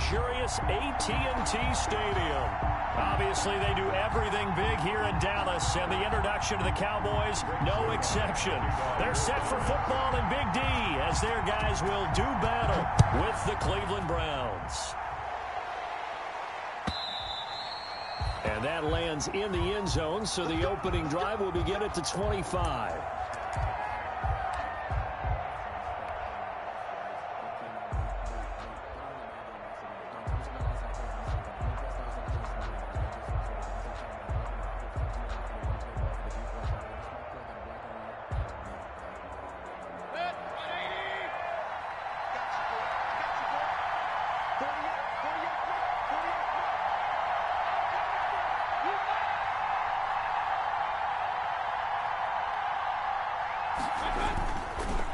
luxurious AT&T Stadium. Obviously, they do everything big here in Dallas, and the introduction to the Cowboys, no exception. They're set for football in Big D as their guys will do battle with the Cleveland Browns. And that lands in the end zone, so the opening drive will begin at the 25.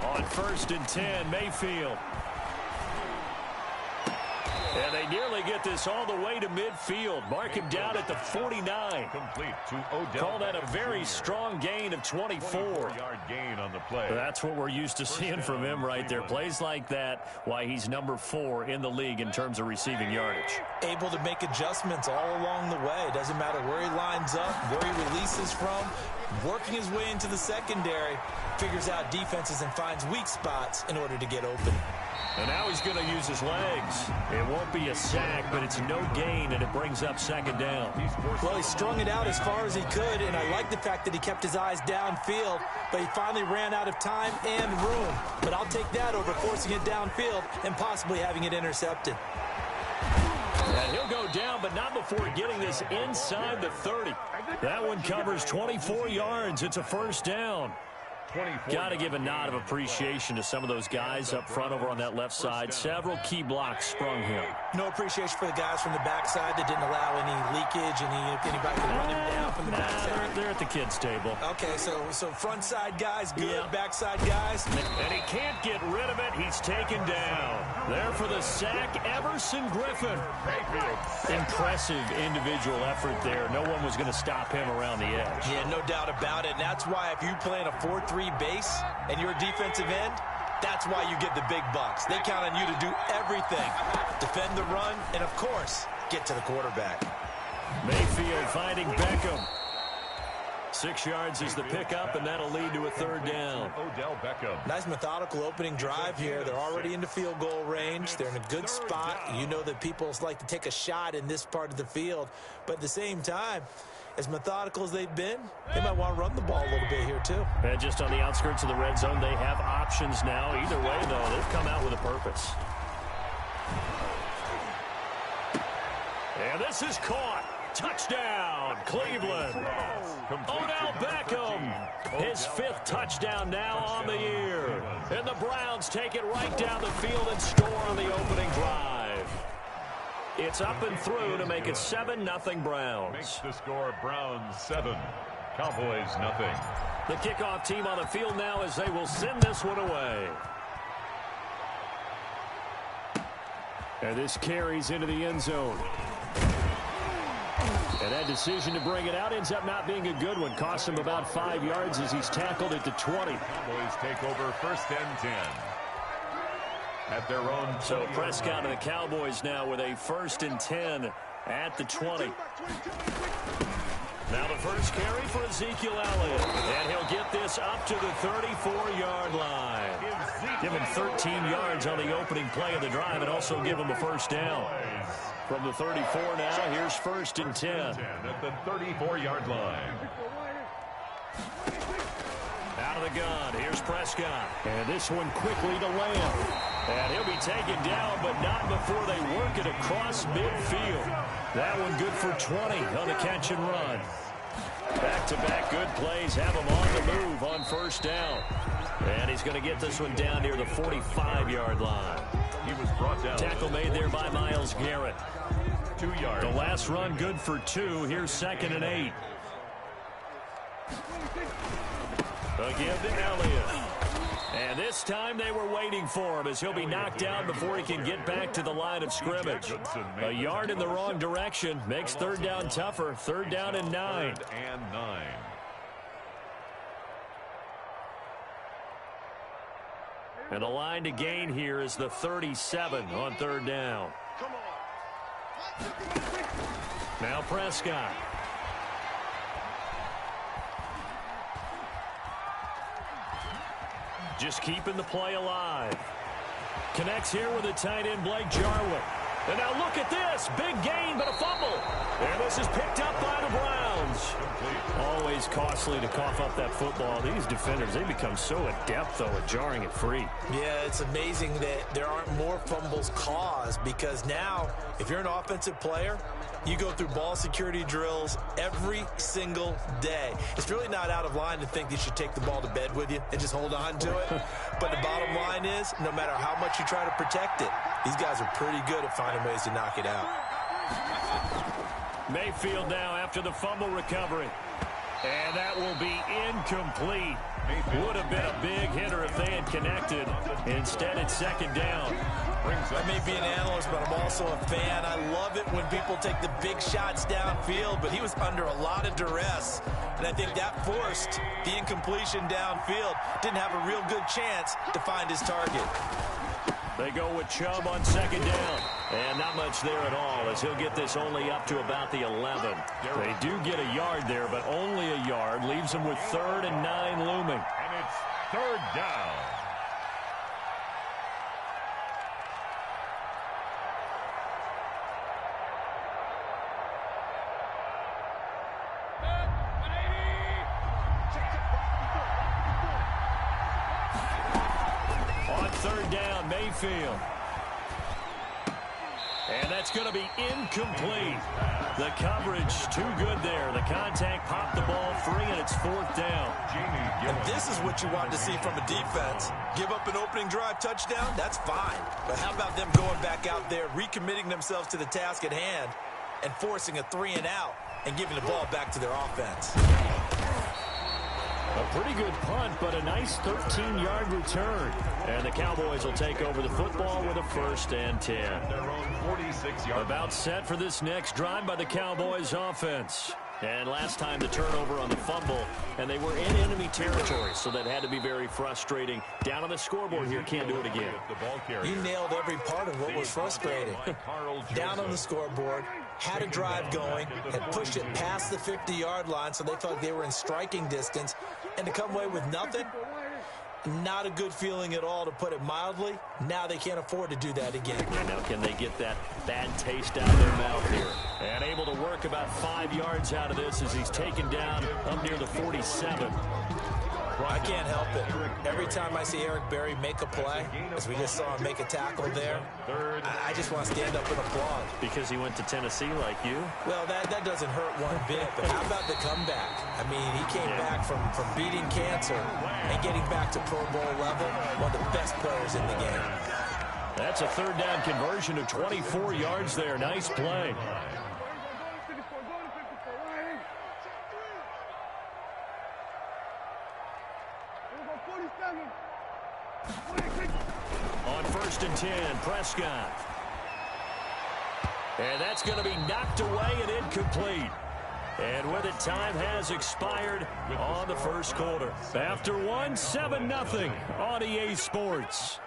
On 1st and 10, Mayfield. And they nearly get this all the way to midfield. Mark him down at the 49. Complete to Odell. Call that a very strong gain of 24. 24-yard gain on the play. That's what we're used to seeing from him right there. Plays like that, why he's number 4 in the league in terms of receiving yardage. Able to make adjustments all along the way. Doesn't matter where he lines up, where he releases from. Working his way into the secondary, figures out defenses and finds weak spots in order to get open. And now he's going to use his legs. It won't be a sack, but it's no gain, and it brings up 2nd down. Well, he strung it out as far as he could, and I like the fact that he kept his eyes downfield, but he finally ran out of time and room. But I'll take that over forcing it downfield and possibly having it intercepted. And he'll go down, but not before getting this inside the 30. That one covers 24 yards. It's a 1st down. Got to give a nod of appreciation to some of those guys up front over on that left side. Several key blocks sprung him. No appreciation for the guys from the backside that didn't allow any leakage, anybody to run him down from the backside. They're at the kids' table. Okay, so front side guys good, yeah. Backside guys. And he can't get rid of it. He's taken down. There for the sack, Everson Griffin. Impressive individual effort there. No one was going to stop him around the edge. Yeah, no doubt about it. And that's why if you play in a 4-3 base and you're a defensive end, that's why you get the big bucks. They count on you to do everything. Defend the run and, of course, get to the quarterback. Mayfield finding Beckham. 6 yards is the pickup, and that'll lead to a 3rd down. Odell Beckham. Nice methodical opening drive here. They're already into field goal range. They're in a good spot. You know that people like to take a shot in this part of the field. But at the same time, as methodical as they've been, they might want to run the ball a little bit here, too. And just on the outskirts of the red zone, they have options now. Either way, though, they've come out with a purpose. And this is caught. Touchdown, Cleveland. Odell Beckham, his 5th touchdown now on the year. And the Browns take it right down the field and score on the opening drive. It's up and through to make it 7-0 Browns. Makes the score Browns 7, Cowboys 0. The kickoff team on the field now as they will send this one away. And this carries into the end zone. And that decision to bring it out ends up not being a good one. Costs him about 5 yards as he's tackled at the 20. Cowboys take over 1st and 10. At their own. So Prescott and the Cowboys now with a 1st and 10 at the 20. Now the first carry for Ezekiel Elliott. And he'll get this up to the 34-yard line. Give him 13 yards on the opening play of the drive and also give him a 1st down. From the 34 now, here's 1st and 10. At the 34-yard line. Out of the gun, here's Prescott. And this one quickly to Lamb. And he'll be taken down, but not before they work it across midfield. That one good for 20 on the catch and run. Back-to-back good plays have him on the move on 1st down. And he's going to get this one down near the 45-yard line. He was brought down. Tackle made there by Myles Garrett. 2 yards. The last run good for 2. Here's 2nd and 8. Again to Elliott. And this time they were waiting for him as he'll be knocked down before he can get back to the line of scrimmage. A yard in the wrong direction makes 3rd down tougher. 3rd down and 9. 3rd and 9. And the line to gain here is the 37 on 3rd down. Now Prescott. Just keeping the play alive. Connects here with the tight end, Blake Jarwin. And now look at this. Big gain, but a fumble. And this is picked up by the Browns. Always costly to cough up that football. These defenders, they become so adept, though, at jarring it free. Yeah, it's amazing that there aren't more fumbles caused, because now, if you're an offensive player, you go through ball security drills every single day. It's really not out of line to think you should take the ball to bed with you and just hold on to it. But the bottom line is, no matter how much you try to protect it, these guys are pretty good at finding ways to knock it out. Mayfield now after the fumble recovery. And that will be incomplete. Would have been a big hitter if they had connected. Instead, it's second down. I may be an analyst, but I'm also a fan. I love it when people take the big shots downfield, but he was under a lot of duress. And I think that forced the incompletion downfield. Didn't have a real good chance to find his target. They go with Chubb on second down. And not much there at all, as he'll get this only up to about the 11. They do get a yard there, but only a yard. Leaves them with 3rd and 9 looming. And it's 3rd down. On 3rd down, Mayfield. And that's going to be incomplete. The coverage too good there. The contact popped the ball free, and it's 4th down. And this is what you want to see from a defense. Give up an opening drive touchdown, that's fine. But how about them going back out there, recommitting themselves to the task at hand, and forcing a 3-and-out and giving the ball back to their offense? A pretty good punt, but a nice 13-yard return. And the Cowboys will take over the football with a 1st and 10. Their own 46-yard. About set for this next drive by the Cowboys offense. And last time the turnover on the fumble, and they were in enemy territory, so that had to be very frustrating. Down on the scoreboard here, can't do it again. You nailed every part of what was frustrating. Down on the scoreboard, had a drive going, had pushed it past the 50-yard line, so they felt they were in striking distance, and to come away with nothing, not a good feeling at all, to put it mildly. Now they can't afford to do that again. And now can they get that bad taste out of their mouth here? And able to work about 5 yards out of this as he's taken down up near the 47. I can't help it. Every time I see Eric Berry make a play, as we just saw him make a tackle there, I just want to stand up and applaud. Because he went to Tennessee like you? Well, that doesn't hurt one bit, but how about the comeback? I mean, he came back from beating cancer and getting back to Pro Bowl level, one of the best players in the game. That's a 3rd down conversion of 24 yards there. Nice play. On 1st and 10, Prescott. And that's going to be knocked away and incomplete. And with it, time has expired on the first quarter. After one, 7-0 on EA Sports.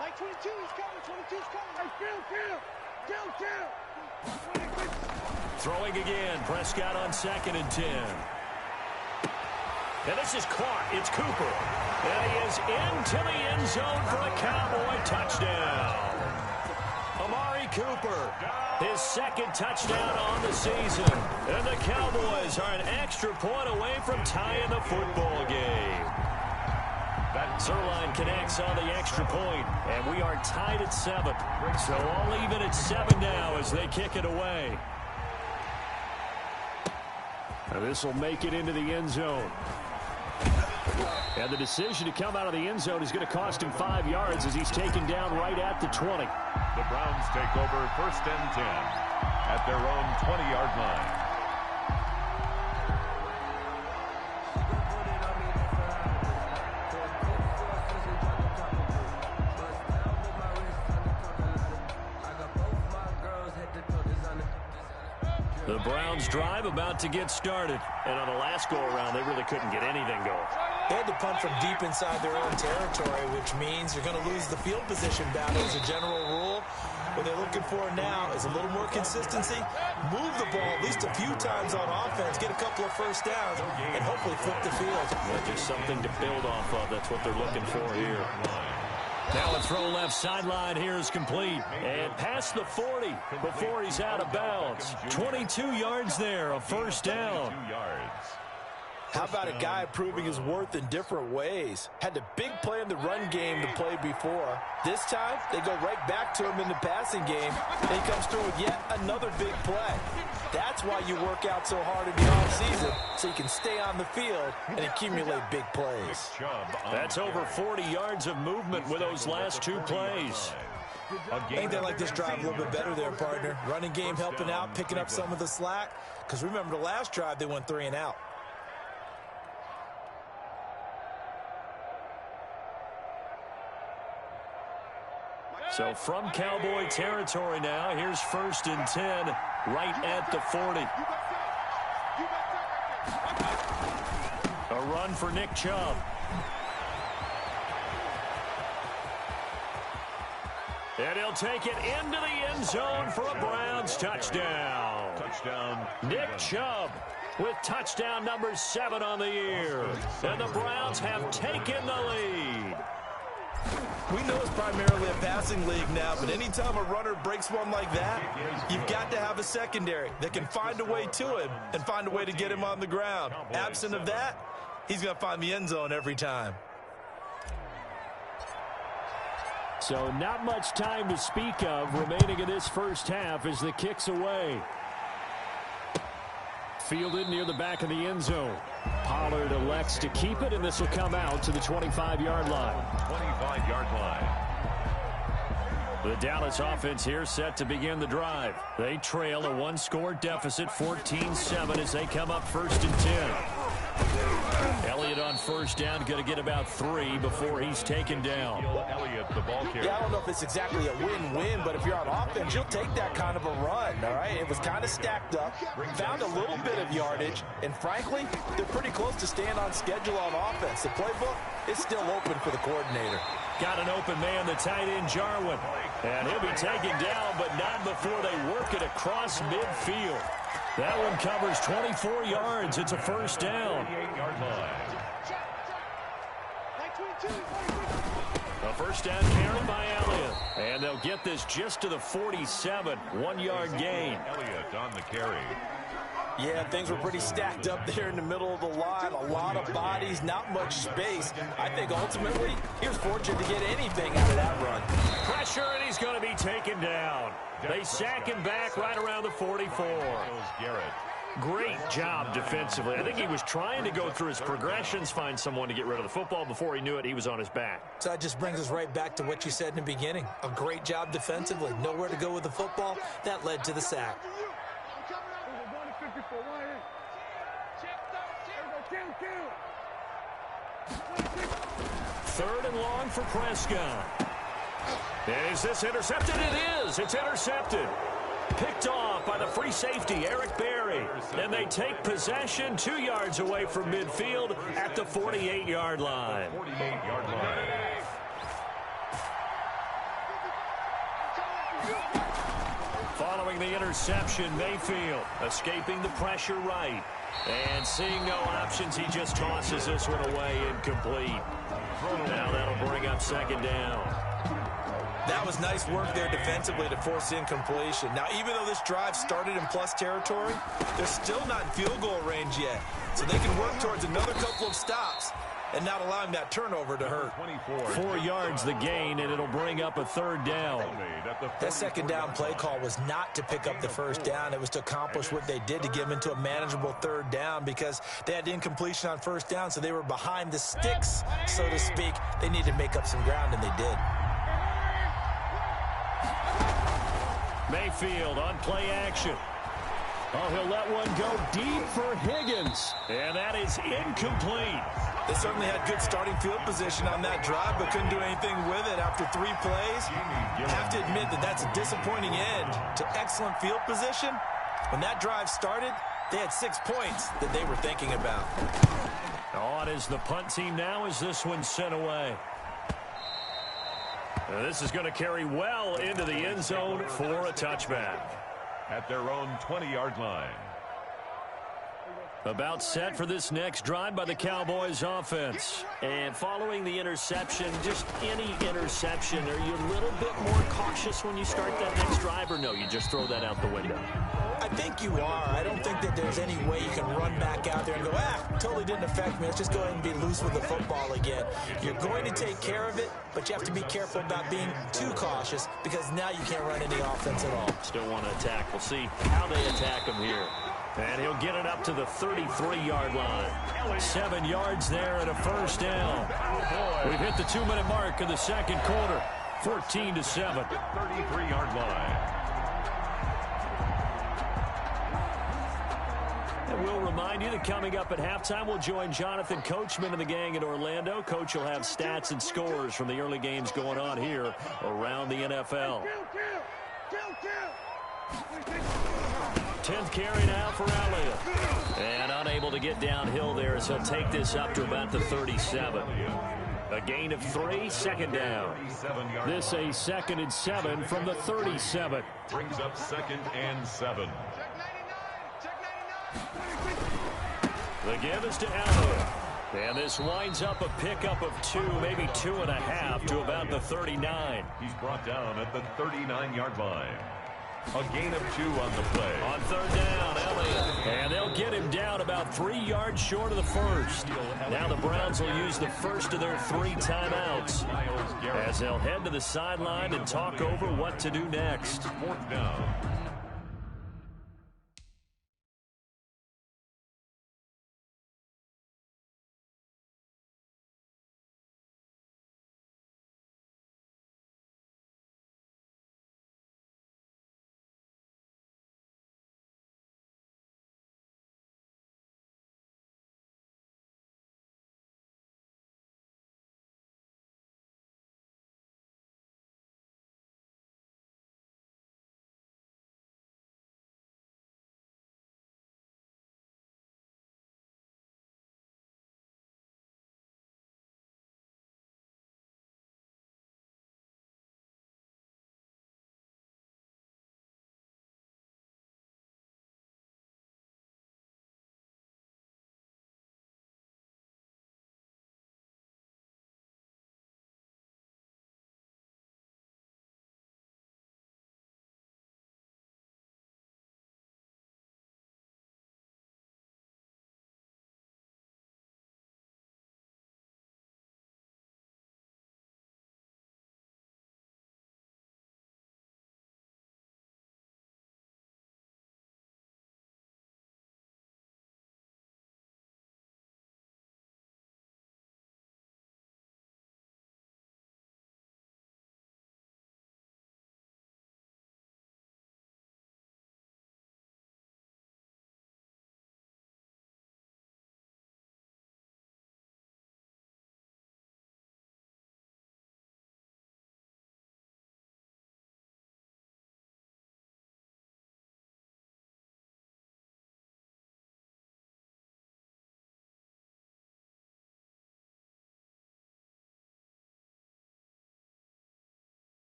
Like 22, he's coming. 22's coming. Hey, Phil. Throwing again, Prescott on 2nd and 10. And this is caught. It's Cooper. And he is into the end zone for a Cowboy touchdown. Amari Cooper, his 2nd touchdown on the season. And the Cowboys are an extra point away from tying the football game. Zerline connects on the extra point, and we are tied at 7. So all even at 7 now as they kick it away. And this will make it into the end zone. And the decision to come out of the end zone is going to cost him 5 yards as he's taken down right at the 20. The Browns take over 1st and 10 at their own 20-yard line. The Browns drive about to get started. And on the last go-around, they really couldn't get anything going. They had to punt from deep inside their own territory, which means you're going to lose the field position battle as a general rule. With what they're looking for now is a little more consistency. Move the ball at least a few times on offense, get a couple of first downs, and hopefully flip the field. Yeah, just something to build off of. That's what they're looking for here. Now a throw left sideline here is complete. And past the 40 before he's out of bounds. 22 yards there, a first down. 22 yards. How about a guy proving his worth in different ways? Had the big play in the run game to play before. This time, they go right back to him in the passing game. And he comes through with yet another big play. That's why you work out so hard in the offseason, so you can stay on the field and accumulate big plays. That's over 40 yards of movement with those last two plays. Ain't they like this drive a little bit better there, partner? Running game helping out, picking up some of the slack. Because remember, the last drive, they went 3 and out. So from Cowboy territory now, here's 1st and 10, right at the 40. A run for Nick Chubb. And he'll take it into the end zone for a Browns touchdown. Nick Chubb with touchdown number 7 on the year. And the Browns have taken the lead. We know it's primarily a passing league now, but anytime a runner breaks one like that, you've got to have a secondary that can find a way to him and find a way to get him on the ground. Absent of that, he's going to find the end zone every time. So not much time to speak of remaining in this first half as the kick's away. Fielded near the back of the end zone. Pollard elects to keep it, and this will come out to the 25-yard line. 25-yard line. The Dallas offense here set to begin the drive. They trail a one-score deficit, 14-7, as they come up 1st and 10. Elliott on first down, going to get about 3 before he's taken down. Elliott, the ball carrier. Yeah, I don't know if it's exactly a win-win, but if you're on offense, you'll take that kind of a run, all right? It was kind of stacked up, found a little bit of yardage, and frankly, they're pretty close to staying on schedule on offense. The playbook is still open for the coordinator. Got an open man, the tight end, Jarwin. And he'll be taken down, but not before they work it across midfield. That one covers 24 yards. It's a first down. 28-yard line. A first down carry by Elliott. And they'll get this just to the 47. 1-yard gain. Elliott on the carry. Yeah, things were pretty stacked up there in the middle of the line. A lot of bodies, not much space. I think ultimately he was fortunate to get anything out of that run. Pressure, and he's going to be taken down. They sack him back right around the 44. Great job defensively. I think he was trying to go through his progressions, find someone to get rid of the football. Before he knew it, he was on his back. So that just brings us right back to what you said in the beginning. A great job defensively. Nowhere to go with the football. That led to the sack. 3rd and long for Prescott. And is this intercepted? It is. It's intercepted. Picked off by the free safety, Eric Berry. And they take possession 2 yards away from midfield at the 48-yard line. 48-yard line. Following the interception, Mayfield escaping the pressure right. And seeing no options, he just tosses this one away, incomplete. Now that'll bring up 2nd down. That was nice work there defensively to force incompletion. Now, even though this drive started in plus territory, they're still not in field goal range yet. So they can work towards another couple of stops and not allowing that turnover to hurt. 4 yards the gain, and it'll bring up a 3rd down. That 2nd down play call was not to pick up the 1st down. It was to accomplish what they did to get them into a manageable 3rd down because they had incompletion on 1st down, so they were behind the sticks, so to speak. They needed to make up some ground, and they did. Mayfield on play action. Oh, he'll let one go deep for Higgins. And that is incomplete. They certainly had good starting field position on that drive, but couldn't do anything with it after 3 plays. You have to admit that that's a disappointing end to excellent field position. When that drive started, they had 6 points that they were thinking about. On is the punt team now as this one's sent away. And this is going to carry well into the end zone for a touchback. At their own 20-yard line. About set for this next drive by the Cowboys offense. And following the interception, just any interception, are you a little bit more cautious when you start that next drive, or no, you just throw that out the window? I think you are. I don't think that there's any way you can run back out there and go, totally didn't affect me. Let's just go ahead and be loose with the football again. You're going to take care of it, but you have to be careful about being too cautious because now you can't run any offense at all. Still want to attack. We'll see how they attack him here. And he'll get it up to the 33-yard line. 7 yards there and a first down. We've hit the 2-minute mark in the second quarter. 14-7. 33-yard line. And we'll remind you that coming up at halftime, we'll join Jonathan Coachman and the gang in Orlando. Coach will have stats and scores from the early games going on here around the NFL. 10th carry now for Elliott. And unable to get downhill there as he'll take this up to about the 37. A gain of 3, second down. This a 2nd and 7 from the 37. Brings up 2nd and 7. The give is to Elliott. And this winds up a pickup of 2, maybe 2.5 to about the 39. He's brought down at the 39-yard line. A gain of 2 on the play. On third down, Elliott. And they'll get him down about 3 yards short of the first. Now the Browns will use the first of their 3 timeouts as they'll head to the sideline and talk over what to do next. 4th down.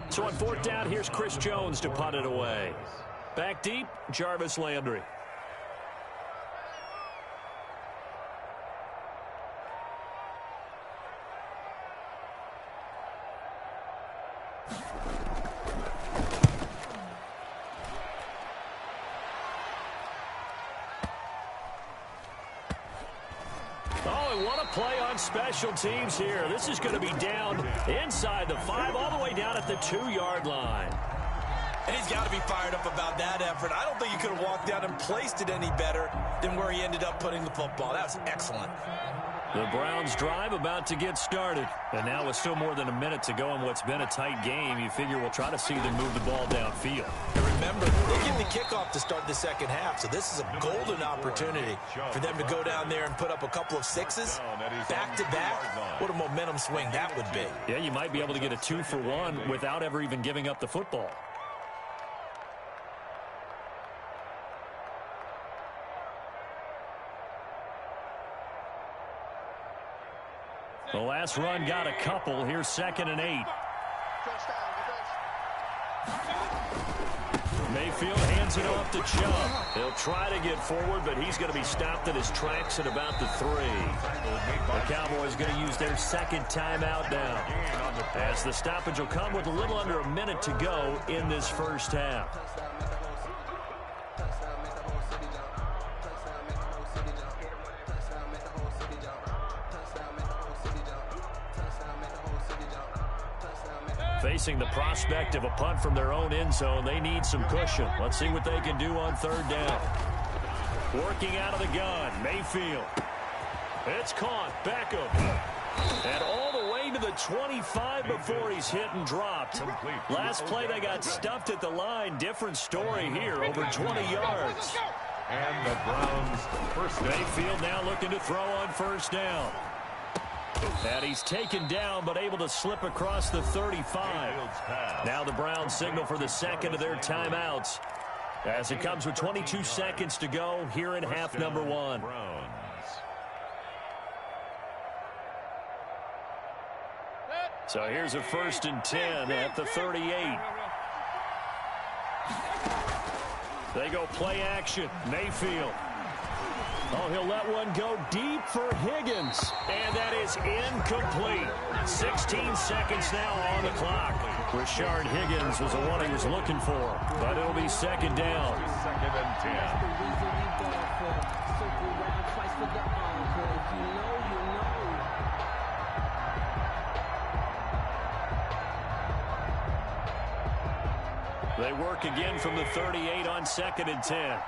So on 4th down, here's Chris Jones to punt it away. Back deep, Jarvis Landry. play on special teams here. This is going to be down inside the 5, all the way down at the 2-yard line. And he's got to be fired up about that effort. I don't think he could have walked down and placed it any better than where he ended up putting the football. That was excellent. The Browns drive about to get started. And now with still more than a minute to go in what's been a tight game, you figure we'll try to see them move the ball downfield. And remember, they get the kickoff to start the second half, so this is a golden opportunity for them to go down there and put up a couple of sixes back-to-back. What a momentum swing that would be. Yeah, you might be able to get a 2-for-1 without ever even giving up the football. The last run got a couple. Here's 2nd and 8. Mayfield hands it off to Chubb. He'll try to get forward, but he's going to be stopped at his tracks at about the 3. The Cowboys going to use their second timeout now, as the stoppage will come with a little under a minute to go in this first half. Facing the prospect of a punt from their own end zone, they need some cushion. Let's see what they can do on 3rd down. Working out of the gun, Mayfield. It's caught, Beckham. And all the way to the 25 before he's hit and dropped. Last play, they got stuffed at the line. Different story here, over 20 yards. And the Browns first down. Mayfield now looking to throw on 1st down. And he's taken down, but able to slip across the 35. Now the Browns signal for the second of their timeouts, as it comes with 22 seconds to go here in half number 1. So here's a 1st and 10 at the 38. They go play action. Mayfield. Oh, he'll let one go deep for Higgins. And that is incomplete. 16 seconds now on the clock. Rashard Higgins was the one he was looking for, but it'll be 2nd down. 2nd and 10. They work again from the 38 on 2nd and 10.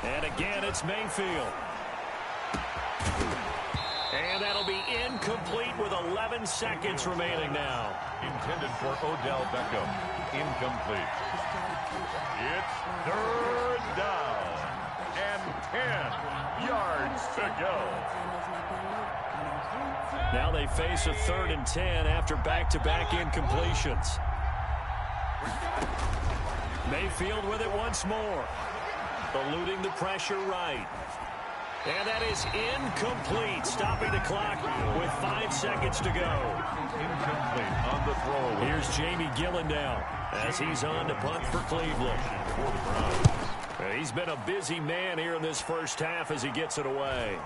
And again, it's Mayfield. And that'll be incomplete with 11 seconds remaining now. Intended for Odell Beckham. Incomplete. It's 3rd down. And 10 yards to go. Now they face a 3rd and 10 after back-to-back incompletions. Mayfield with it once more. Eluding the pressure right. And that is incomplete, stopping the clock with 5 seconds to go. Incomplete on the throw. Here's Jamie Gillen now as he's on to punt for Cleveland. For the Browns. He's been a busy man here in this first half as he gets it away.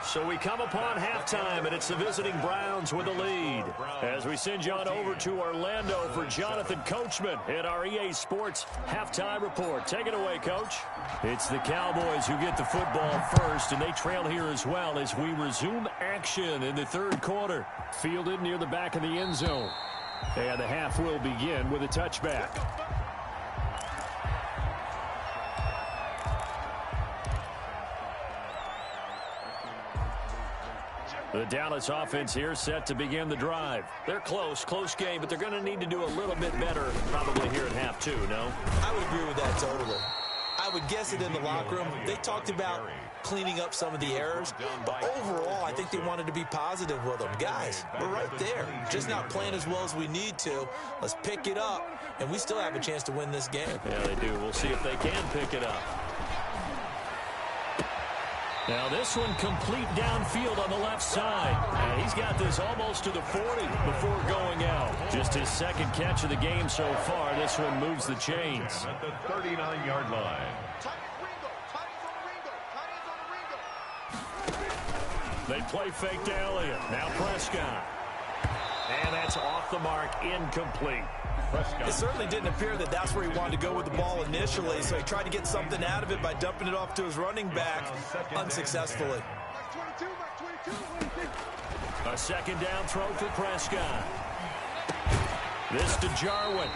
So we come upon halftime, and it's the visiting Browns with the lead. As we send you on over to Orlando for Jonathan Coachman at our EA Sports Halftime Report. Take it away, Coach. It's the Cowboys who get the football first, and they trail here as well as we resume action in the 3rd quarter. Fielded near the back of the end zone. And the half will begin with a touchback. The Dallas offense here set to begin the drive. They're close game, but they're going to need to do a little bit better probably here at half 2, no? I would agree with that totally. I would guess it in the locker room. They talked about cleaning up some of the errors, but overall, I think they wanted to be positive with them. Guys, we're right there. Just not playing as well as we need to. Let's pick it up, and we still have a chance to win this game. Yeah, they do. We'll see if they can pick it up. Now this one complete downfield on the left side. And he's got this almost to the 40 before going out. Just his 2nd catch of the game so far. This one moves the chains. At the 39-yard line. They play fake to Elliott. Now Prescott. And that's off the mark, incomplete. It certainly didn't appear that that's where he wanted to go with the ball initially, so he tried to get something out of it by dumping it off to his running back unsuccessfully. A second down throw for Prescott. This to Jarwin.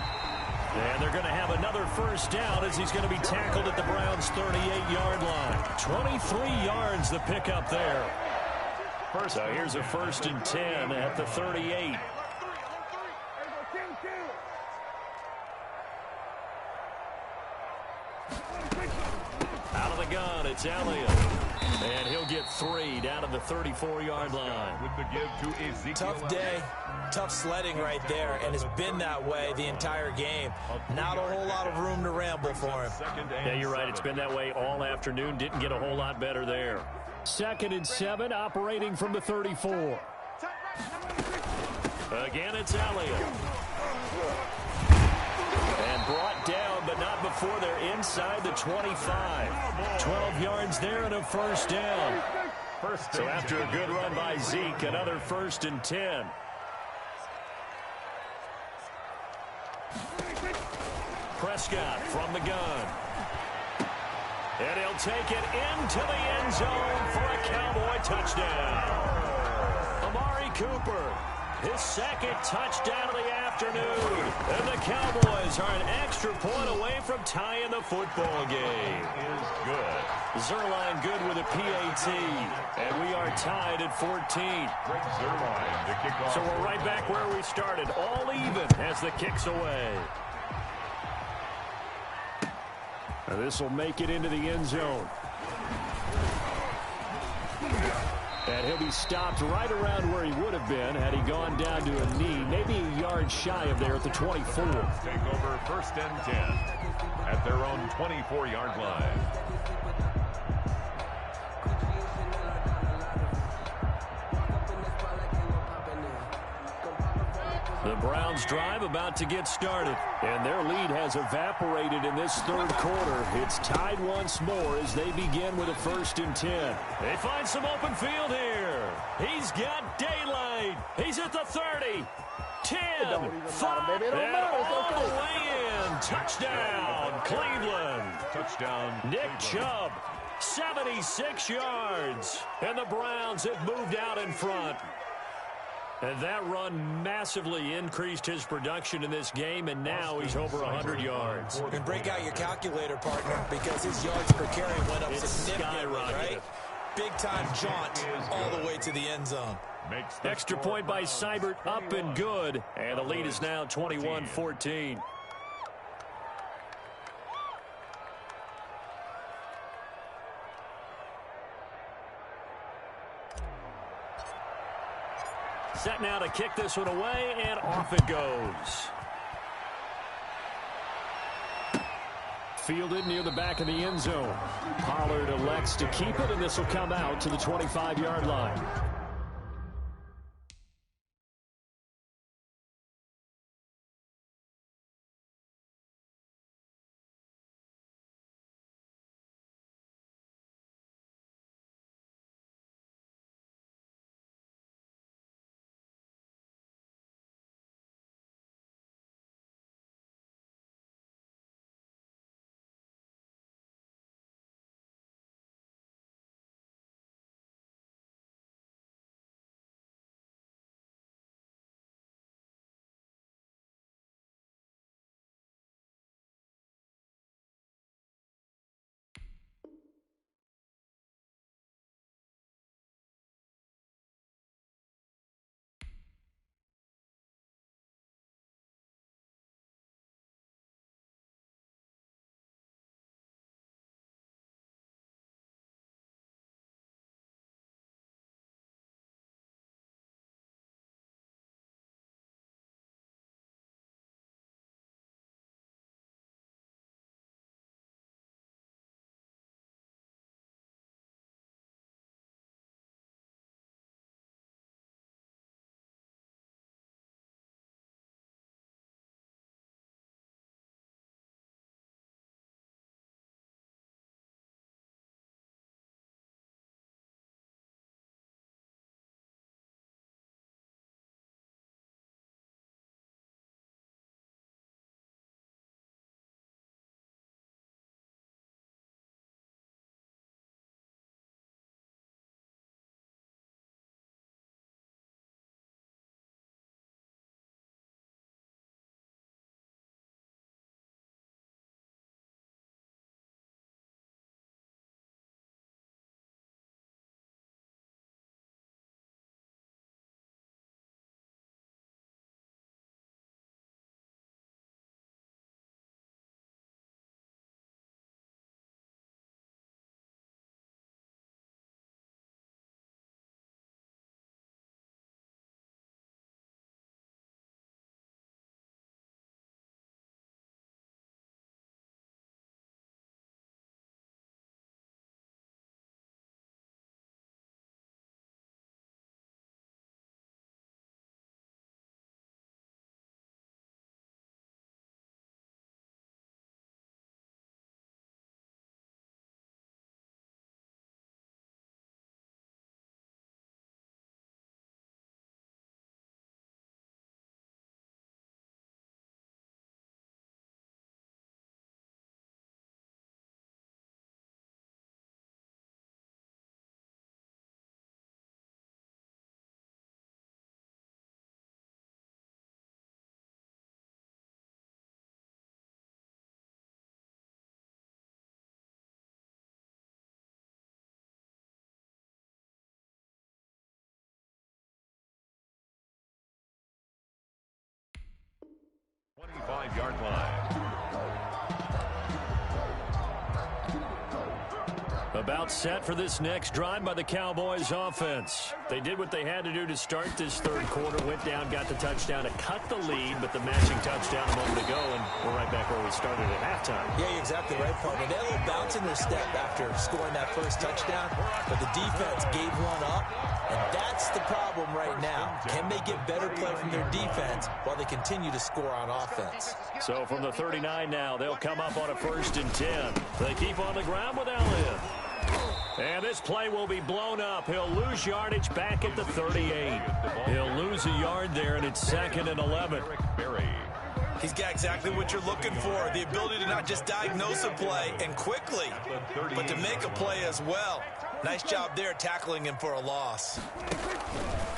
And they're going to have another first down as he's going to be tackled at the Browns' 38-yard line. 23 yards the pickup there. So here's a 1st and 10 at the 38. Out of the gun, it's Elliott. And he'll get 3 down at the 34-yard line. With the give to Ezekiel. Tough day, tough sledding right there, and it's been that way the entire game. Not a whole lot of room to ramble for him. Yeah, you're right. It's been that way all afternoon. Didn't get a whole lot better there. 2nd and 7, operating from the 34. Again, it's Elliott. And brought down, but not before they're inside the 25. 12 yards there and a first down. So after a good run by Zeke, another 1st and 10. Prescott from the gun. And he'll take it into the end zone for a Cowboy touchdown. Amari Cooper, his 2nd touchdown of the afternoon. And the Cowboys are an extra point away from tying the football game. Is good. Zerline good with a PAT. And we are tied at 14. Greg Zerline to kick off. So we're right back where we started. All even as the kick's away. Now this will make it into the end zone. And he'll be stopped right around where he would have been had he gone down to a knee, maybe a yard shy of there at the 24. Take over 1st and 10 at their own 24-yard line. The Browns drive about to get started, and their lead has evaporated in this 3rd quarter. It's tied once more as they begin with a 1st and 10. They find some open field here. He's got daylight. He's at the 30, 10, 5, and all the way in. Touchdown, Cleveland. Touchdown, Nick Cleveland. Chubb, 76 yards, and the Browns have moved out in front. And that run massively increased his production in this game, and now he's over 100 yards. And break out your calculator, partner, because his yards per carry went up significantly, right? Big-time jaunt all the way to the end zone. Extra point by Seibert, up and good. And the lead is now 21-14. Set now to kick this one away, and off it goes. Fielded near the back of the end zone. Pollard elects to keep it, and this will come out to the 25-yard line. 5-yard line. About set for this next drive by the Cowboys offense. They did what they had to do to start this third quarter, went down, got the touchdown to cut the lead, but the matching touchdown a moment ago, and we're right back where we started at halftime. Yeah, you're exactly right, partner. They had a little bounce in their step after scoring that first touchdown, but the defense gave one up, and that's the problem right now. Can they get better play from their defense while they continue to score on offense? So from the 39 now, they'll come up on a 1st and 10. They keep on the ground with Elliott. And this play will be blown up. He'll lose yardage back at the 38. He'll lose a yard there, and it's 2nd and 11. He's got exactly what you're looking for, the ability to not just diagnose a play and quickly, but to make a play as well. Nice job there tackling him for a loss.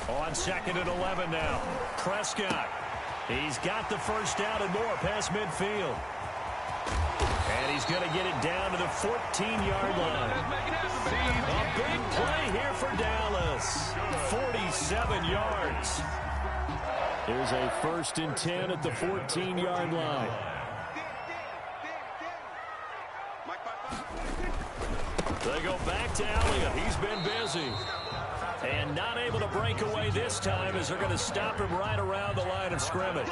On 2nd and 11 now. Prescott. He's got the first down and more past midfield. And he's going to get it down to the 14-yard line. A big play here for Dallas. 47 yards. Here's a 1st and 10 at the 14-yard line. They go back to Elliott. He's been busy. And not able to break away this time as they're going to stop him right around the line of scrimmage.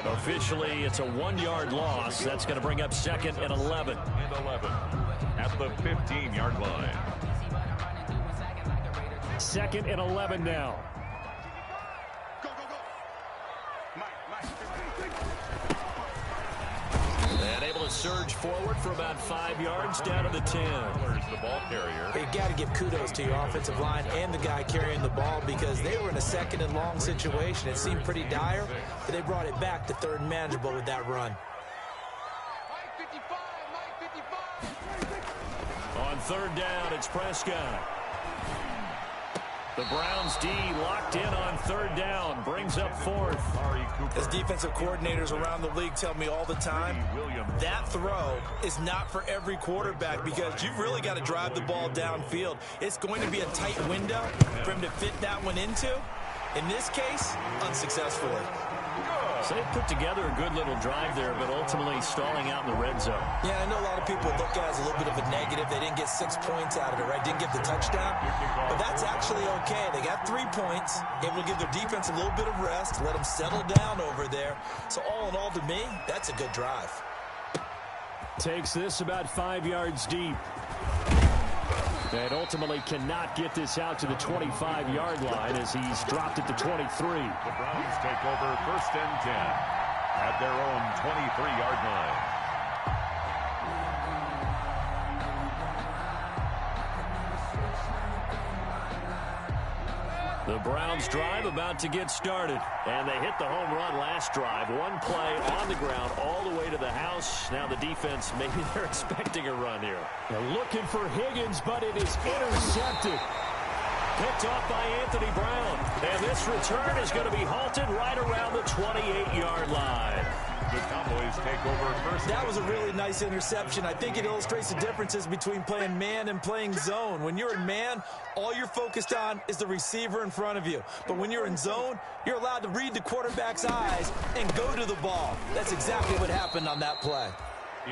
Officially, it's a 1-yard loss. That's going to bring up 2nd and 11. At the 15-yard line. 2nd and 11 now. And able to surge forward for about 5 yards down to the 10. The ball carrier. You got to give kudos to your offensive line and the guy carrying the ball because they were in a 2nd and long situation. It seemed pretty dire, but they brought it back to 3rd and manageable with that run. On 3rd down, it's Prescott. The Browns D locked in on 3rd down, brings up 4th. As defensive coordinators around the league tell me all the time, that throw is not for every quarterback because you've really got to drive the ball downfield. It's going to be a tight window for him to fit that one into. In this case, unsuccessfully. So they put together a good little drive there, but ultimately stalling out in the red zone. Yeah, I know a lot of people look at it as a little bit of a negative. They didn't get 6 points out of it, right? Didn't get the touchdown. But that's actually okay. They got 3 points, able to give their defense a little bit of rest, let them settle down over there. So all in all, to me, that's a good drive. Takes this about 5 yards deep. And ultimately cannot get this out to the 25-yard line as he's dropped at the 23. The Browns take over 1st and 10 at their own 23-yard line. The Browns drive about to get started. And they hit the home run last drive. One play on the ground all the way to the house. Now the defense, maybe they're expecting a run here. They're looking for Higgins, but it is intercepted. Picked off by Anthony Brown. And this return is going to be halted right around the 28-yard line. The Cowboys take over 1st. That was a really nice interception. I think it illustrates the differences between playing man and playing zone. When you're in man, all you're focused on is the receiver in front of you. But when you're in zone, you're allowed to read the quarterback's eyes and go to the ball. That's exactly what happened on that play.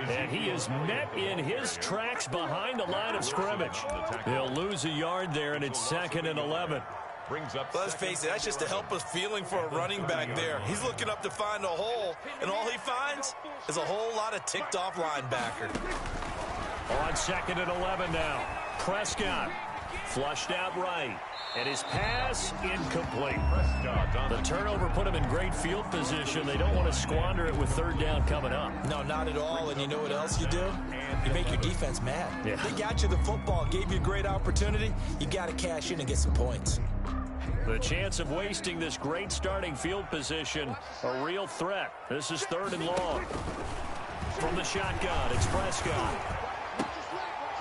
And he is met in his tracks behind the line of scrimmage. He'll lose a yard there, and it's 2nd and 11. Brings up. Let's face it, that's just a helpless feeling for a running back there. He's looking up to find a hole, and all he finds is a whole lot of ticked-off linebacker. On 2nd and 11 now. Prescott flushed out right. And his pass incomplete. The turnover put him in great field position. They don't want to squander it with 3rd down coming up. No, not at all. And you know what else you do? You make your defense mad. Yeah. They got you the football, gave you a great opportunity. You got to cash in and get some points. The chance of wasting this great starting field position, a real threat. This is 3rd and long. From the shotgun, it's Prescott.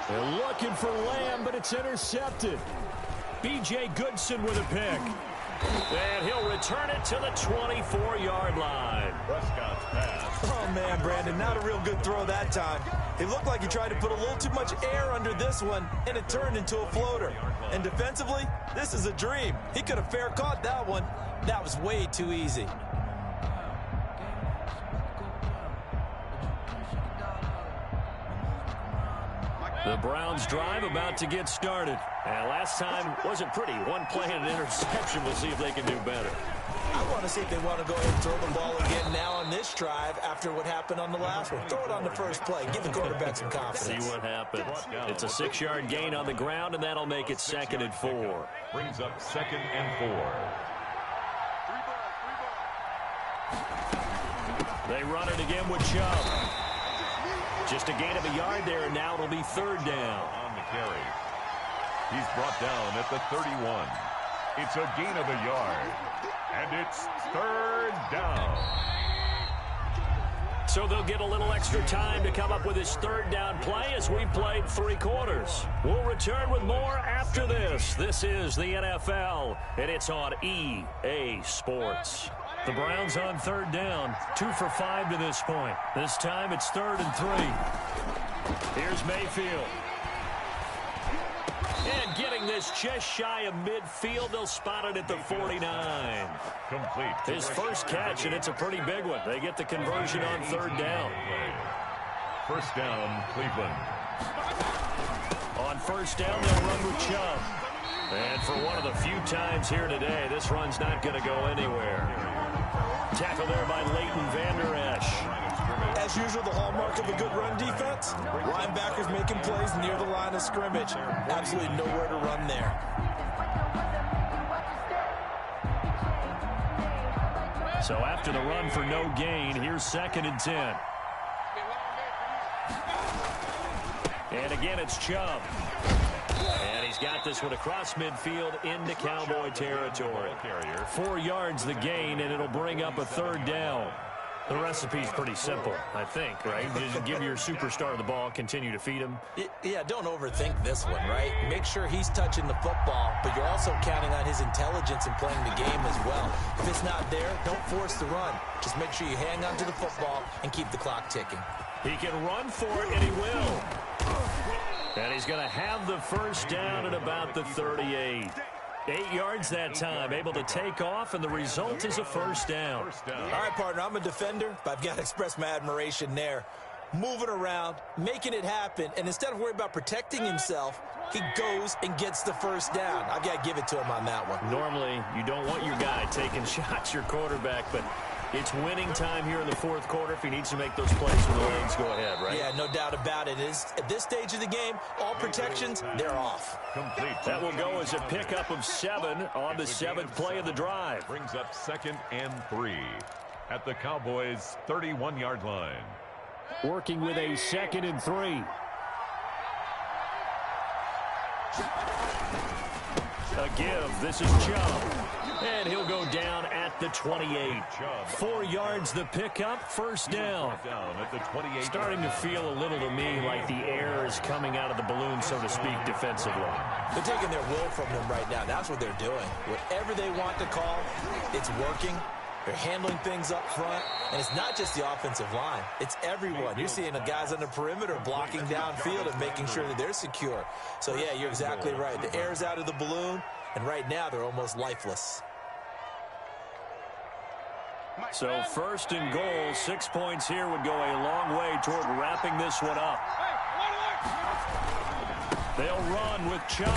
They're looking for Lamb, but it's intercepted. B.J. Goodson with a pick. And he'll return it to the 24-yard line. Prescott's pass. Oh, man, Brandon, not a real good throw that time. It looked like he tried to put a little too much air under this one, and it turned into a floater. And defensively, this is a dream. He could have fair caught that one. That was way too easy. The Browns drive about to get started. And last time wasn't pretty. One play and an interception. We'll see if they can do better. I want to see if they want to go ahead and throw the ball again now on this drive after what happened on the last one. Throw it on the first play. Give the quarterback some confidence. See what happens. It's a 6-yard gain on the ground, and that'll make it 2nd and 4. Brings up 2nd and 4. They run it again with Chubb. Just a gain of a yard there, and now it'll be 3rd down. On the carry. He's brought down at the 31. It's a gain of a yard. And it's 3rd down. So they'll get a little extra time to come up with his 3rd down play as we played 3 quarters. We'll return with more after this. This is the NFL, and it's on EA Sports. The Browns on 3rd down, 2 for 5 to this point. This time it's 3rd and 3. Here's Mayfield. And getting this just shy of midfield, they'll spot it at the 49. Complete. His first catch, and it's a pretty big one. They get the conversion on 3rd down. 1st down, Cleveland. On 1st down, they'll run with Chubb. And for one of the few times here today, this run's not going to go anywhere. Tackle there by Leighton Vander Esch. As usual, the hallmark of a good run defense, linebackers making plays near the line of scrimmage. Absolutely nowhere to run there. So after the run for no gain, here's 2nd and 10. And again, it's Chubb. And he's got this one across midfield into Cowboy territory. 4 yards the gain, and it'll bring up a 3rd down. The recipe's pretty simple, I think, right? Just give your superstar the ball, continue to feed him. Yeah, don't overthink this one, right? Make sure he's touching the football, but you're also counting on his intelligence in playing the game as well. If it's not there, don't force the run. Just make sure you hang on to the football and keep the clock ticking. He can run for it, and he will. And he's going to have the 1st down at about the 38. 8 yards that time, able to take off, and the result is a 1st down. All right, partner, I'm a defender, but I've got to express my admiration there. Moving around, making it happen, and instead of worrying about protecting himself, he goes and gets the 1st down. I've got to give it to him on that one. Normally, you don't want your guy taking shots, your quarterback, but it's winning time here in the 4th quarter. If he needs to make those plays when the legs go ahead, right? Yeah, no doubt about it. At this stage of the game, all protections, they're off. Complete. That will go as a pickup of 7 on the 7th play of the drive. Brings up 2nd and 3 at the Cowboys' 31-yard line. Working with a 2nd and 3. A give. This is Chubb. And he'll go down at the 28. 4 yards the pickup, 1st down. At the 28. Starting to feel a little to me like the air is coming out of the balloon, so to speak, defensively. They're taking their will from them right now. That's what they're doing. Whatever they want to call, it's working. They're handling things up front, and it's not just the offensive line. It's everyone. You're seeing the guys on the perimeter blocking downfield and making sure that they're secure. So, yeah, you're exactly right. The air's out of the balloon, and right now they're almost lifeless. So 1st and goal, 6 points here would go a long way toward wrapping this one up. They'll run with Chubb.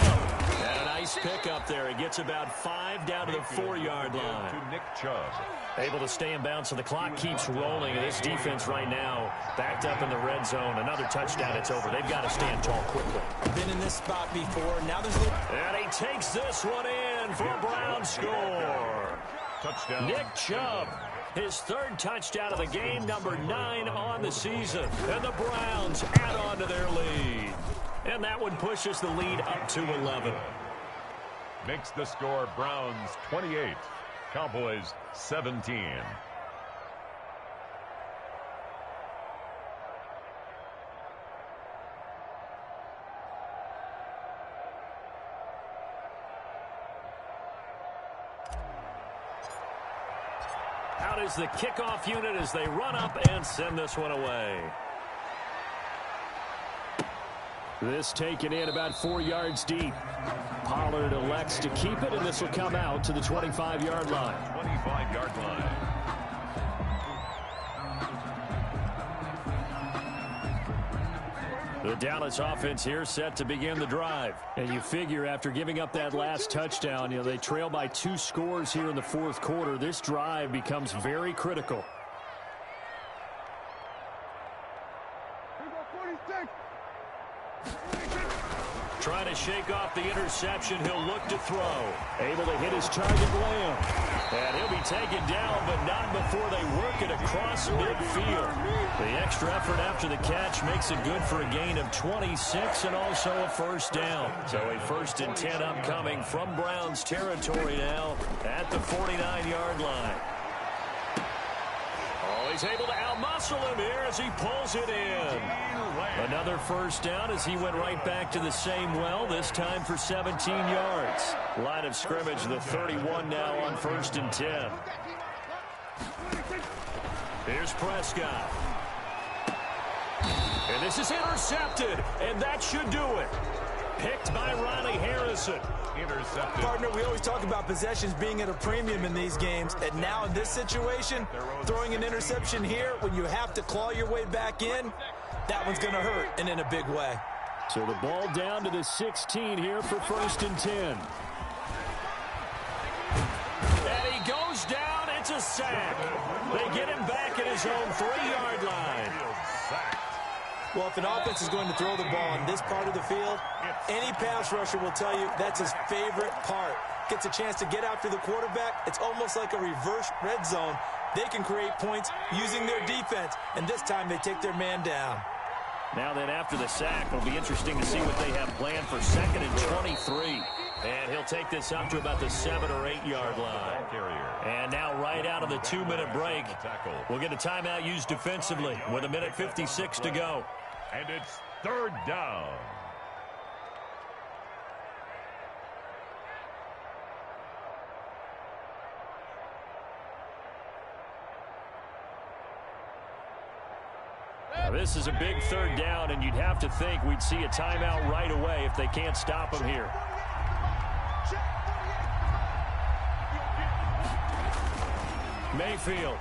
And a nice pickup there. He gets about 5 down to the 4-yard line. To Nick Chubb. Able to stay in bounds, so the clock keeps rolling. And this defense right now backed up in the red zone. Another touchdown, it's over. They've got to stand tall quickly. Been in this spot before. Now there's a... And he takes this one in for a Brown score. Touchdown. Nick Chubb. His 3rd touchdown of the game, number 9 on the season. And the Browns add on to their lead. And that one pushes the lead up to 11. Makes the score Browns 28, Cowboys 17. Out is the kickoff unit as they run up and send this one away. This taken in about 4 yards deep. Pollard elects to keep it, and this will come out to the 25-yard line. 25-yard line. The Dallas offense here set to begin the drive. And you figure after giving up that last touchdown, they trail by 2 scores here in the fourth quarter. This drive becomes very critical. Trying to shake off the interception. He'll look to throw. Able to hit his target, Lamb. And he'll be taken down, but not before they work it across midfield. The extra effort after the catch makes it good for a gain of 26 and also a first down. So a 1st and 10 upcoming from Browns territory now at the 49-yard line. Oh, he's able to outmuscle him here as he pulls it in. Another first down as he went right back to the same well, this time for 17 yards. Line of scrimmage, the 31 now on 1st and 10. Here's Prescott. And this is intercepted, and that should do it. Picked by Ronnie Harrison. Intercepted. Partner, we always talk about possessions being at a premium in these games, and now in this situation, throwing an interception here when you have to claw your way back in, that one's going to hurt, and in a big way. So the ball down to the 16 here for 1st and 10. And he goes down. It's a sack. They get him back at his own 3-yard line. Well, if an offense is going to throw the ball in this part of the field, any pass rusher will tell you that's his favorite part. Gets a chance to get after the quarterback. It's almost like a reverse red zone. They can create points using their defense, and this time they take their man down. Now then, after the sack, it'll be interesting to see what they have planned for 2nd and 23. And he'll take this up to about the 7- or 8-yard line. And now right out of the 2-minute break, we'll get a timeout used defensively with 1:56 to go. And it's 3rd down. Now, this is a big 3rd down, and you'd have to think we'd see a timeout right away if they can't stop him here. Mayfield.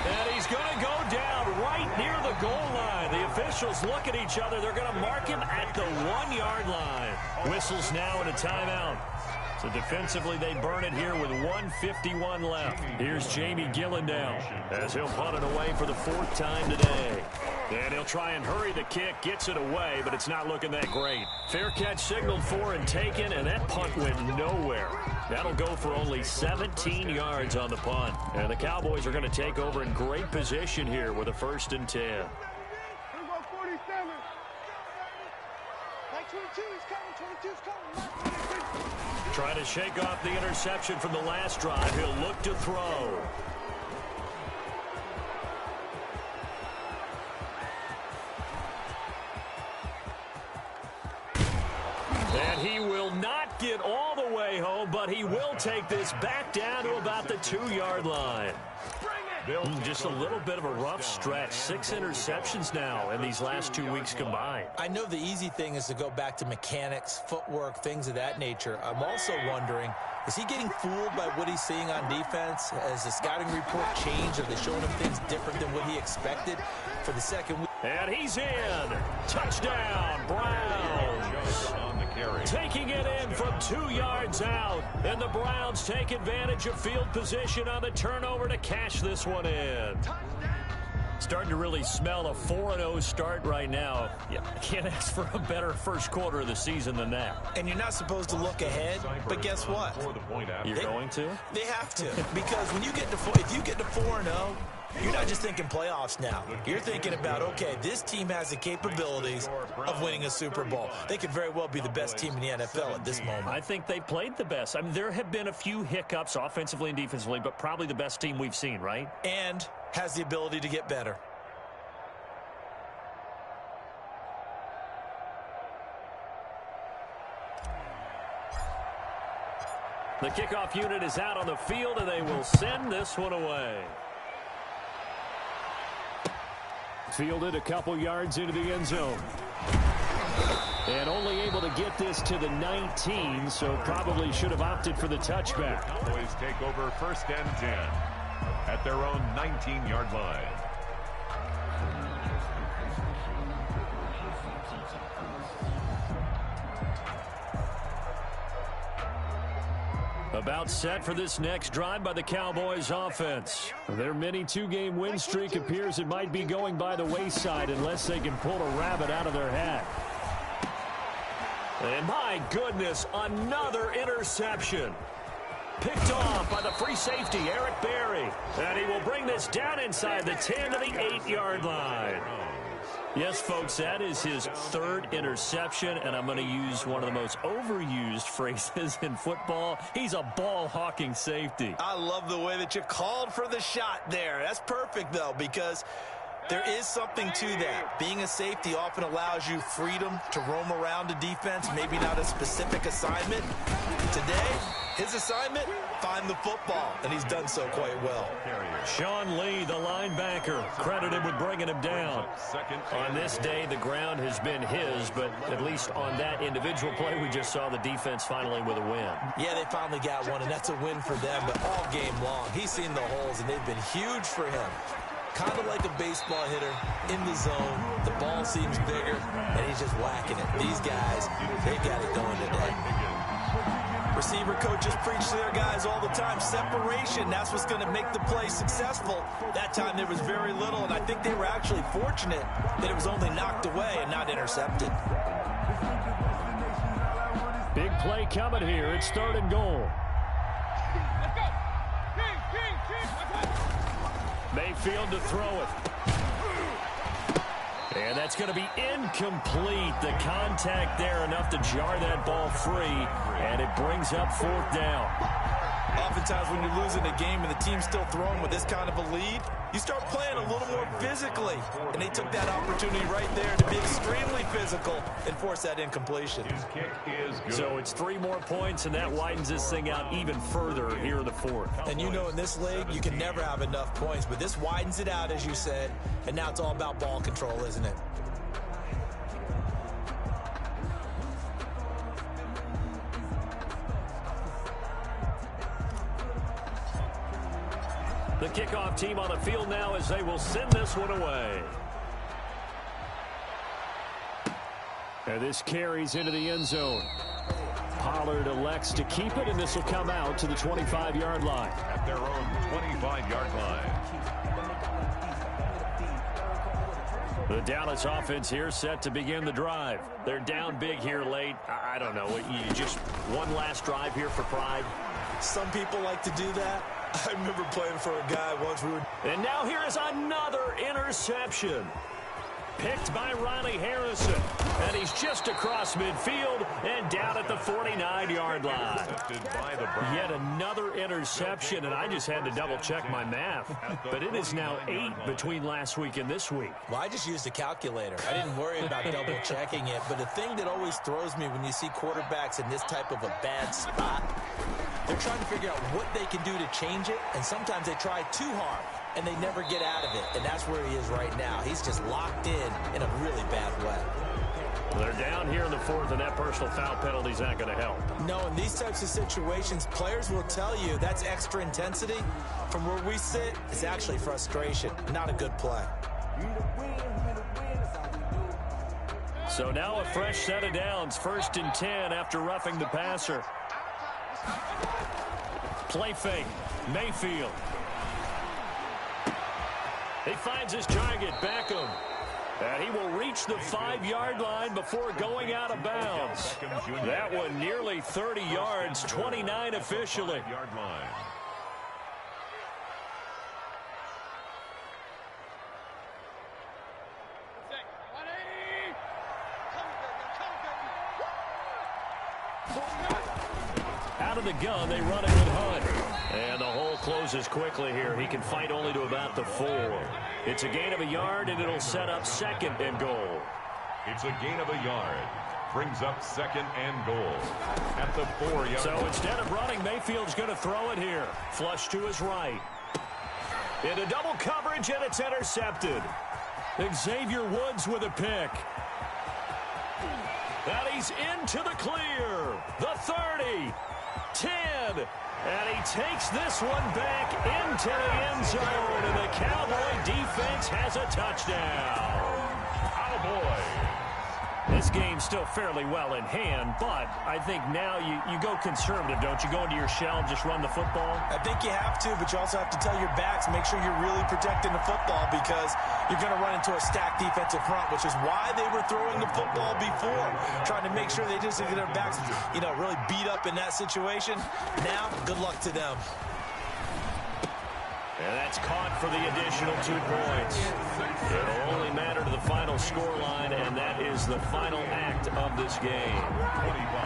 And he's going to go down right near the goal line. The officials look at each other. They're going to mark him at the 1-yard line. Whistles now in a timeout. So defensively, they burn it here with 1:51 left. Here's Jamie Gillen now as he'll punt it away for the 4th time today. And he'll try and hurry the kick, gets it away, but it's not looking that great. Fair catch signaled for and taken, and that punt went nowhere. That'll go for only 17 yards on the punt. And the Cowboys are going to take over in great position here with a 1st and 10. Here we go, 47. Like 22, he's coming, 22's coming. Trying to shake off the interception from the last drive. He'll look to throw. And he will not get all the way home, but he will take this back down to about the 2-yard line. Just a little bit of a rough stretch. 6 interceptions now in these last 2 weeks combined. I know the easy thing is to go back to mechanics, footwork, things of that nature. I'm also wondering, is he getting fooled by what he's seeing on defense? Has the scouting report changed? Are they showing him things different than what he expected for the second week? And he's in. Touchdown, Browns. Taking it in from 2 yards out. And the Browns take advantage of field position on the turnover to cash this one in. Starting to really smell a 4-0 start right now. Yeah, I can't ask for a better first quarter of the season than that. And you're not supposed to look ahead, but guess what? You're going to? They have to. Because when you get to if you get to 4-0, you're not just thinking playoffs now. You're thinking about, okay, this team has the capabilities of winning a Super Bowl. They could very well be the best team in the NFL at this moment. I think they played the best. I mean, there have been a few hiccups offensively and defensively, but probably the best team we've seen, right? And has the ability to get better. The kickoff unit is out on the field, and they will send this one away. Fielded a couple yards into the end zone. And only able to get this to the 19, so probably should have opted for the touchback. Cowboys take over 1st and 10 at their own 19-yard line. About set for this next drive by the Cowboys offense. Their mini two-game win streak appears it might be going by the wayside unless they can pull a rabbit out of their hat. And my goodness, another interception. Picked off by the free safety, Eric Berry. And he will bring this down inside the 10 to the 8-yard line. Yes, folks, that is his third interception, and I'm going to use one of the most overused phrases in football. He's a ball-hawking safety. I love the way that you called for the shot there. That's perfect, though, because there is something to that. Being a safety often allows you freedom to roam around a defense, maybe not a specific assignment. Today, his assignment, find the football, and he's done so quite well. Sean Lee, the linebacker, credited with bringing him down. On this day, the ground has been his, but at least on that individual play, we just saw the defense finally with a win. Yeah, they finally got one, and that's a win for them, but all game long, he's seen the holes, and they've been huge for him. Kind of like a baseball hitter in the zone. The ball seems bigger, and he's just whacking it. These guys, they got it going today. Receiver coaches preach to their guys all the time. Separation, that's what's going to make the play successful. That time there was very little, and I think they were actually fortunate that it was only knocked away and not intercepted. Big play coming here. It's 3rd and goal. Let's go. King. Mayfield to throw it. And that's going to be incomplete. The contact there enough to jar that ball free, and it brings up 4th down. Oftentimes when you're losing a game and the team's still throwing with this kind of a lead, you start playing a little more physically. And they took that opportunity right there to be extremely physical and force that incompletion. His kick is good. So it's 3 more points, and that widens this thing out even further here in the 4th. And you know in this league, you can never have enough points, but this widens it out, as you said, and now it's all about ball control, isn't it? The kickoff team on the field now as they will send this one away. And this carries into the end zone. Pollard elects to keep it, and this will come out to the 25-yard line. At their own 25-yard line. The Dallas offense here set to begin the drive. They're down big here late. I don't know. You just one last drive here for pride? Some people like to do that. I remember playing for a guy once And now here is another interception. Picked by Riley Harrison. And he's just across midfield and down at the 49-yard line. Yet another interception, and I just had to double-check my math. But it is now 8 between last week and this week. Well, I just used a calculator. I didn't worry about double-checking it. But the thing that always throws me when you see quarterbacks in this type of a bad spot, they're trying to figure out what they can do to change it, and sometimes they try too hard, and they never get out of it, and that's where he is right now. He's just locked in a really bad way. They're down here in the 4th, and that personal foul penalty's not going to help. No, in these types of situations, players will tell you that's extra intensity. From where we sit, it's actually frustration, not a good play. So now a fresh set of downs, 1st and 10 after roughing the passer. Play fake, Mayfield. He finds his target, Beckham. And he will reach the 5-yard line before going out of bounds. That one nearly 30 yards, 29 officially. Out of the gun, they run it with Hunt. And the hole closes quickly here. He can fight only to about the 4. It's a gain of a yard, and it'll set up 2nd and goal. It's a gain of a yard. Brings up 2nd and goal. At the 4-yard. So instead of running, Mayfield's going to throw it here. Flush to his right. Into double coverage, and it's intercepted. Xavier Woods with a pick. And he's into the clear. The 30. 10. And he takes this one back into the end zone. And the Cowboy defense has a touchdown. Cowboys. this game's still fairly well in hand, but I think now you go conservative, don't you? Go into your shell and just run the football? I think you have to, but you also have to tell your backs, make sure you're really protecting the football because you're going to run into a stacked defensive front, which is why they were throwing the football before, trying to make sure they just get their backs, really beat up in that situation. Now, good luck to them. And that's caught for the additional 2 points. It'll only matter to the final scoreline, and that is the final act of this game. 25.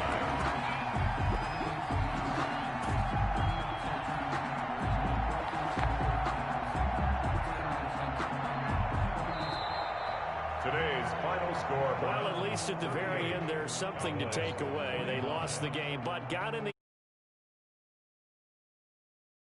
Today's final score. Well, at least at the very end, there's something to take away. They lost the game, but got in the